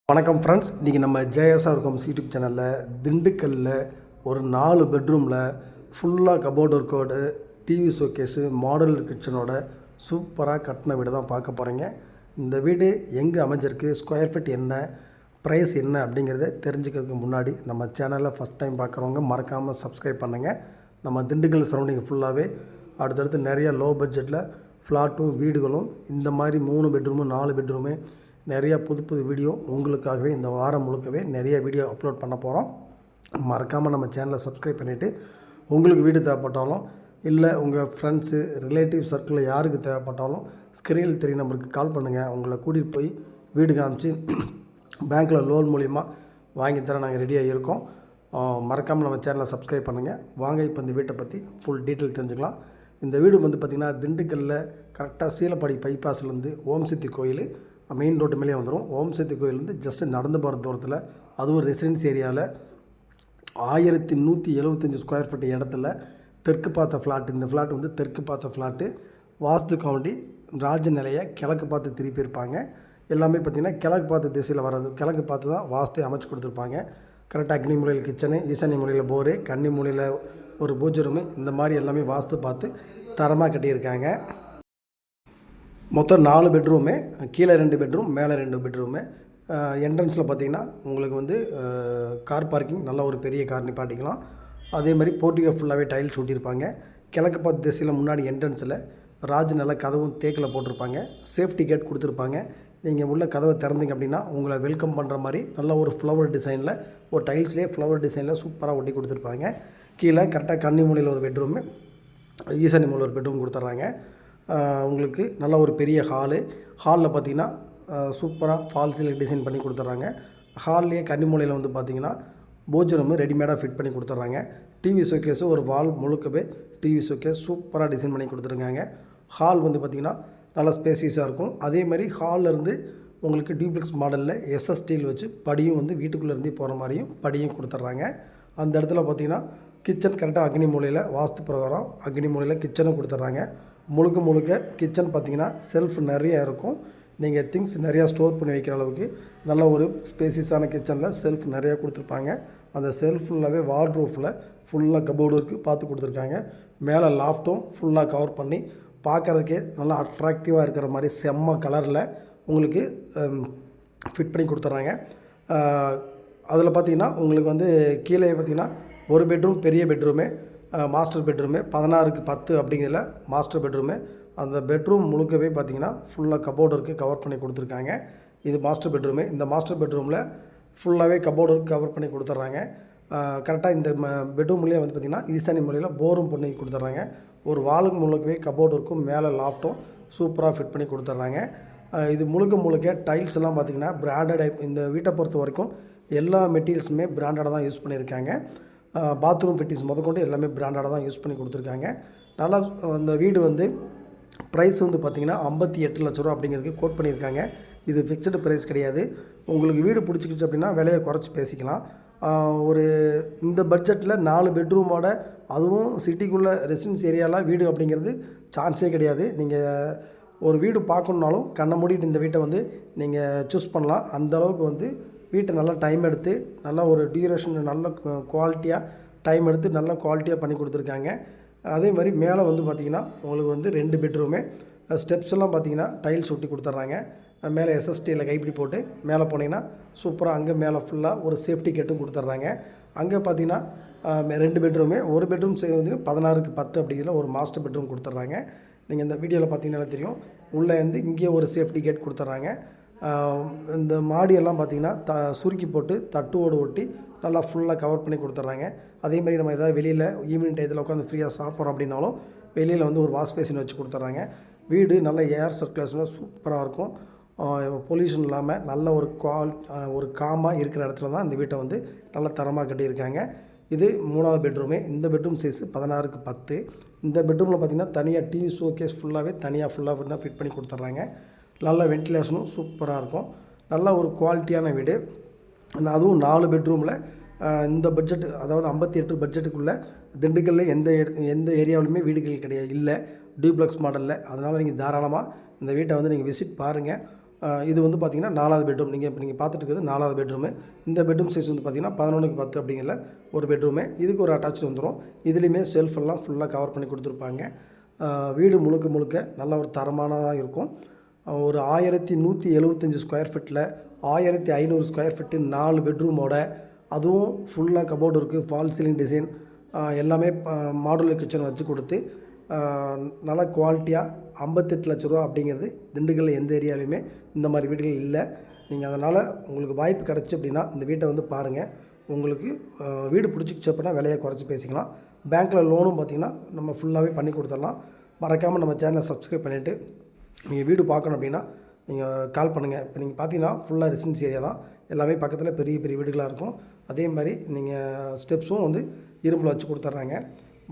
வணக்கம் ஃப்ரெண்ட்ஸ், இன்றைக்கி நம்ம ஜேஎஸ்ஆர் ஹோம்ஸ் யூடியூப் சேனலில் திண்டுக்கல்லில் ஒரு 4 பெட்ரூமில் ஃபுல்லாக கபோர்டு ஒர்க்கோடு டிவி ஷோகேஸு மாடல் கிச்சனோட சூப்பராக கட்டின வீடு தான் பார்க்க போகிறீங்க. இந்த வீடு எங்கே அமைஞ்சிருக்கு, ஸ்கொயர் ஃபீட் என்ன, ப்ரைஸ் என்ன அப்படிங்கிறத தெரிஞ்சுக்கிறதுக்கு முன்னாடி நம்ம சேனலில் ஃபஸ்ட் டைம் பார்க்குறவங்க மறக்காமல் சப்ஸ்கிரைப் பண்ணுங்கள். நம்ம திண்டுக்கல் சரௌண்டிங் ஃபுல்லாகவே அடுத்தடுத்து நிறைய லோ பட்ஜெட்டில் ஃப்ளாட்டும் வீடுகளும் இந்த மாதிரி 3 பெட்ரூமு 4 பெட்ரூமு நிறையா புது வீடியோ உங்களுக்காகவே இந்த வாரம் முழுக்கவே நிறைய வீடியோ அப்லோட் பண்ண போகிறோம். மறக்காமல் நம்ம சேனலை சப்ஸ்கிரைப் பண்ணிவிட்டு உங்களுக்கு வீடு தேவைப்பட்டாலும் இல்லை உங்கள் ஃப்ரெண்ட்ஸு ரிலேட்டிவ் சர்க்கிளில் யாருக்கு தேவைப்பட்டாலும் ஸ்க்ரீனில் தெரிய நம்பருக்கு கால் பண்ணுங்கள். உங்களை கூட்டிகிட்டு போய் வீடு காமிச்சு பேங்க்கில் லோன் மூலிமா வாங்கி தர நாங்கள் ரெடியாக இருக்கோம். மறக்காமல் நம்ம சேனலை சப்ஸ்கிரைப் பண்ணுங்கள். வாங்க இப்போ இந்த வீட்டை பற்றி ஃபுல் டீட்டெயில் தெரிஞ்சுக்கலாம். இந்த வீடு பார்த்திங்கன்னா திண்டுக்கல்லில் கரெக்டாக சீலப்பாடி பைபாஸ்லேருந்து ஓம் சக்தி கோயில் மெயின் ரோட்டு மேலே வந்துடும். ஓம் சக்தி கோயிலேருந்து ஜஸ்ட்டு நடந்து போகிற தூரத்தில் அதுவும் ரெசிடென்ஸ் ஏரியாவில் 1175 ஸ்கொயர் ஃபீட் இடத்துல தெற்கு பார்த்த ஃப்ளாட். இந்த ஃப்ளாட் தெற்கு பார்த்த ஃப்ளாட்டு. வாஸ்து கவுண்டி ராஜ நிலையை கிழக்கு பார்த்து திருப்பி இருப்பாங்க. எல்லாமே பார்த்திங்கன்னா கிழக்கு பார்த்த திசையில் வர்றது, கிழக்கு பார்த்து தான் வாஸ்து அமைச்சு கொடுத்துருப்பாங்க. கரெக்டாக அக்னி மூலையில் கிச்சனு, ஈசானி மூலையில் போரு, கன்னி மூலையில் ஒரு பூஜை ரூமு, இந்த மாதிரி எல்லாமே வாஸ்து பார்த்து தரமாக கட்டியிருக்காங்க. மொத்தம் 4 பெட்ரூமு, கீழே 2 பெட்ரூம், மேலே 2 பெட்ரூமு. என்ட்ரன்ஸில் பார்த்திங்கன்னா உங்களுக்கு கார் பார்க்கிங், நல்ல ஒரு பெரிய கார் நிப்பாட்டிக்கலாம். அதே மாதிரி போர்ட்டிகோ ஃபுல்லாகவே டைல்ஸ் ஒட்டியிருப்பாங்க. கிழக்கு பார்த்து திசையில் முன்னாடி என்ட்ரன்ஸில் ராஜ் நல்ல கதவும் தேக்கில் போட்டிருப்பாங்க. சேஃப்டி கேட் கொடுத்துருப்பாங்க. நீங்கள் உள்ள கதவை திறந்தீங்க அப்படின்னா உங்களை வெல்கம் பண்ணுற மாதிரி நல்ல ஒரு ஃப்ளவர் டிசைனில், ஒரு டைல்ஸ்லேயே ஃப்ளவர் டிசைனில் சூப்பராக ஒட்டி கொடுத்துருப்பாங்க. கீழே கரெக்டாக கன்னி மூலையில் ஒரு பெட்ரூமு, ஈசானி மூலையில் ஒரு பெட்ரூம் கொடுத்துட்றாங்க. உங்களுக்கு நல்ல ஒரு பெரிய ஹாலில் பார்த்திங்கன்னா சூப்பராக ஃபால் சீலிங் டிசைன் பண்ணி கொடுத்துட்றாங்க. ஹால்லேயே கன்னி மூலையில் பார்த்திங்கன்னா பூஜை ரூமு ரெடிமேடாக ஃபிட் பண்ணி கொடுத்துட்றாங்க. டிவி ஷோகேஸு ஒரு வால் முழுக்கவே டிவி ஷோகேஸ் சூப்பராக டிசைன் பண்ணி கொடுத்துருக்காங்க. ஹால் பார்த்திங்கன்னா நல்லா ஸ்பேசியஸாக இருக்கும். அதே மாதிரி ஹால்லேருந்து உங்களுக்கு டியூப்ளெக்ஸ் மாடலில் எஸ்எஸ் ஸ்டீல் வச்சு படியும் வீட்டுக்குள்ளேருந்தே போகிற மாதிரியும் படியும் கொடுத்துட்றாங்க. அந்த இடத்துல பார்த்திங்கன்னா கிச்சன் கரெக்டாக அக்னி மூலையில் வாஸ்து பிரகாரம் அக்னி மூலையில் கிச்சனும் கொடுத்துட்றாங்க. முழுக்க கிச்சன் பார்த்திங்கன்னா செல்ஃப் நிறையா இருக்கும். நீங்கள் திங்ஸ் நிறையா ஸ்டோர் பண்ணி வைக்கிற அளவுக்கு நல்ல ஒரு ஸ்பேசியஸான கிச்சனில் செல்ஃப் நிறையா கொடுத்துருப்பாங்க. அந்த செல்ஃப் ஃபுல்லாகவே வார்ட்ரோஃபில் ஃபுல்லாக கபோர்டு ஒர்க்கு பார்த்து கொடுத்துருக்காங்க. மேலே லாஃப்ட்டும் ஃபுல்லாக கவர் பண்ணி பார்க்குறதுக்கே நல்லா அட்ராக்டிவாக இருக்கிற மாதிரி செம்ம கலரில் உங்களுக்கு ஃபிட் பண்ணி கொடுத்துட்றாங்க. அதில் பார்த்திங்கன்னா உங்களுக்கு கீழே பார்த்திங்கன்னா ஒரு பெட்ரூம் பெரிய பெட்ரூமு, மாஸ்டர் பெட்ரூமு 16க்கு 10 அப்படிங்கிறதுல மாஸ்டர் பெட்ரூமு. அந்த பெட்ரூம் முழுக்கவே பார்த்திங்கன்னா ஃபுல்லாக கபோர்டு ஒர்க்கு கவர் பண்ணி கொடுத்துருக்காங்க. இது மாஸ்டர் பெட்ரூமு. இந்த மாஸ்டர் பெட்ரூமில் ஃபுல்லாகவே கபோர்டு ஒர்க் கவர் பண்ணி கொடுத்துட்றாங்க. கரெக்டாக இந்த பெட்ரூம்லேயே பார்த்திங்கன்னா ஈசானி மூலையில் போரும் பண்ணி கொடுத்துட்றாங்க. ஒரு வாலுக்கு முழுக்கவே கபோர்டு ஒர்க்கும் மேலே லாஃப்ட்டும் சூப்பராக ஃபிட் பண்ணி கொடுத்துட்றாங்க. இது முழுக்க டைல்ஸ் எல்லாம் பார்த்திங்கன்னா பிராண்டட். இந்த வீட்டை பொறுத்த வரைக்கும் எல்லா மெட்டீரியல்ஸுமே பிராண்டடாக தான் யூஸ் பண்ணியிருக்காங்க. பாத்ரூம் ஃபிட்டிங்ஸ் முதற்கொண்டு எல்லாமே பிராண்டடாக தான் யூஸ் பண்ணி கொடுத்துருக்காங்க. நல்லா அந்த வீடு ப்ரைஸ் பார்த்திங்கன்னா 58 லட்ச ரூபா அப்படிங்கிறதுக்கு கோட் பண்ணியிருக்காங்க. இது ஃபிக்ஸ்டு ப்ரைஸ் கிடையாது. உங்களுக்கு வீடு பிடிச்சிக்கிச்சு அப்படின்னா விலையை குறைச்சி பேசிக்கலாம். ஒரு இந்த பட்ஜெட்டில் 4 பெட்ரூமோட, அதுவும் சிட்டிக்குள்ளே ரெசிடென்ஸ் ஏரியாவில் வீடு அப்படிங்கிறது சான்ஸே கிடையாது. நீங்கள் ஒரு வீடு பார்க்கணுன்னாலும் கண்ணை மூடிட்டு இந்த வீட்டை நீங்கள் சூஸ் பண்ணலாம். அந்தளவுக்கு வீட்டை நல்லா டைம் எடுத்து நல்லா ஒரு டியூரேஷன் நல்ல குவாலிட்டியாக டைம் எடுத்து நல்ல குவாலிட்டியாக பண்ணி கொடுத்துருக்காங்க. அதே மாதிரி மேலே பார்த்திங்கன்னா உங்களுக்கு 2 பெட்ரூமு, ஸ்டெப்ஸ் எல்லாம் பார்த்திங்கன்னா டைல்ஸ் ஒட்டி கொடுத்துட்றாங்க. மேலே எஸ்எஸ்டியில் கைப்பிடி போட்டு மேலே போனீங்கன்னா சூப்பராக அங்கே மேலே ஃபுல்லாக ஒரு சேஃப்டி கேட்டும் கொடுத்துட்றாங்க. அங்கே பார்த்திங்கன்னா 2 பெட்ரூமு, ஒரு பெட்ரூம் 16க்கு 10 அப்படிங்கிற ஒரு மாஸ்டர் பெட்ரூம் கொடுத்துட்றாங்க. நீங்கள் இந்த வீடியோவில் பார்த்தீங்கன்னா தெரியும். உள்ளே இங்கே ஒரு சேஃப்டி கேட் கொடுத்துட்றாங்க. இந்த மாடியெல்லாம் பார்த்திங்கன்னா சுருக்கி போட்டு தட்டுவோடு ஒட்டி நல்லா ஃபுல்லாக கவர் பண்ணி கொடுத்துட்றாங்க. அதேமாதிரி நம்ம எதாவது வெளியில் ஈவினிங் டயத்தில் உட்காந்து ஃப்ரீயாக சாப்பிட்றோம் அப்படின்னாலும் வெளியில் ஒரு வாஷ் பேசின் வச்சு கொடுத்துட்றாங்க. வீடு நல்ல ஏர் சர்க்குலேஷனில் சூப்பராக இருக்கும். பொல்யூஷன் இல்லாமல் நல்ல ஒரு காமாக இருக்கிற இடத்துல தான் இந்த வீட்டை நல்ல தரமாக கட்டியிருக்காங்க. இது 3வது பெட்ரூமு. இந்த பெட்ரூம் சைஸ் 16க்கு 10. இந்த பெட்ரூமில் பார்த்திங்கன்னா தனியாக டிவி ஷோகேஸ் ஃபுல்லாக ஃபிட் பண்ணி கொடுத்துட்றாங்க. நல்ல வென்டிலேஷனும் சூப்பராக இருக்கும். நல்ல ஒரு குவாலிட்டியான வீடு. அதுவும் 4 பெட்ரூமில் இந்த பட்ஜெட், அதாவது 58 பட்ஜெட்டுக்குள்ளே திண்டுக்கல்லில் எந்த ஏரியாவிலுமே வீடுகள் கிடையாது, இல்லை டியூப்ளெக்ஸ் மாடலில். அதனால் நீங்கள் தாராளமாக இந்த வீட்டை நீங்கள் விசிட் பாருங்கள். இது வந்து பார்த்திங்கன்னா 4வது பெட்ரூம். நீங்கள் பார்த்துட்டு இருக்கிறது 4வது பெட்ரூமு. இந்த பெட்ரூம் சைஸ் வந்து பார்த்திங்கன்னா 11க்கு 10 அப்படிங்கிற ஒரு பெட்ரூமு. இதுக்கு ஒரு அட்டாச் வந்துடும். இதுலேயுமே செல்ஃப் எல்லாம் ஃபுல்லாக கவர் பண்ணி கொடுத்துருப்பாங்க. வீடு முழுக்க நல்ல ஒரு தரமானதாக இருக்கும். ஒரு 1175 ஸ்கொயர் ஃபீட்டில் 1500 ஸ்கொயர் ஃபீட்டு 4 பெட்ரூமோட, அதுவும் ஃபுல்லாக கபோர்டு இருக்குது, ஃபால் சீலிங் டிசைன் எல்லாமே மாடுலர் கிச்சன் வச்சு கொடுத்து நல்ல குவாலிட்டியாக 58 லட்ச ரூபா அப்படிங்கிறது திண்டுக்கல்ல எந்த ஏரியாலையுமே இந்த மாதிரி வீடுகள் இல்லை. நீங்கள் அதனால் உங்களுக்கு வாய்ப்பு கிடச்சி அப்படின்னா இந்த வீட்டை வந்து பாருங்கள். உங்களுக்கு வீடு பிடிச்சிக்கிச்சு அப்படின்னா விலையை குறைச்சி பேசிக்கலாம். பேங்க்கில் லோனும் பார்த்திங்கன்னா நம்ம ஃபுல்லாகவே பண்ணி கொடுத்துடலாம். மறக்காமல் நம்ம சேனலை சப்ஸ்கிரைப் பண்ணிவிட்டு நீங்கள் வீடு பார்க்கணும் அப்படின்னா நீங்கள் கால் பண்ணுங்கள். இப்போ நீங்கள் பார்த்தீங்கன்னா ஃபுல்லாக ரெசிடென்சி ஏரியா தான். எல்லாமே பக்கத்தில் பெரிய பெரிய வீடுகளாக இருக்கும். அதே மாதிரி நீங்கள் ஸ்டெப்ஸும் வந்து இரும்பில் வச்சு கொடுத்துட்றாங்க.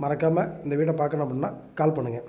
மறக்காமல் இந்த வீடை பார்க்கணும் அப்படின்னா கால் பண்ணுங்கள்.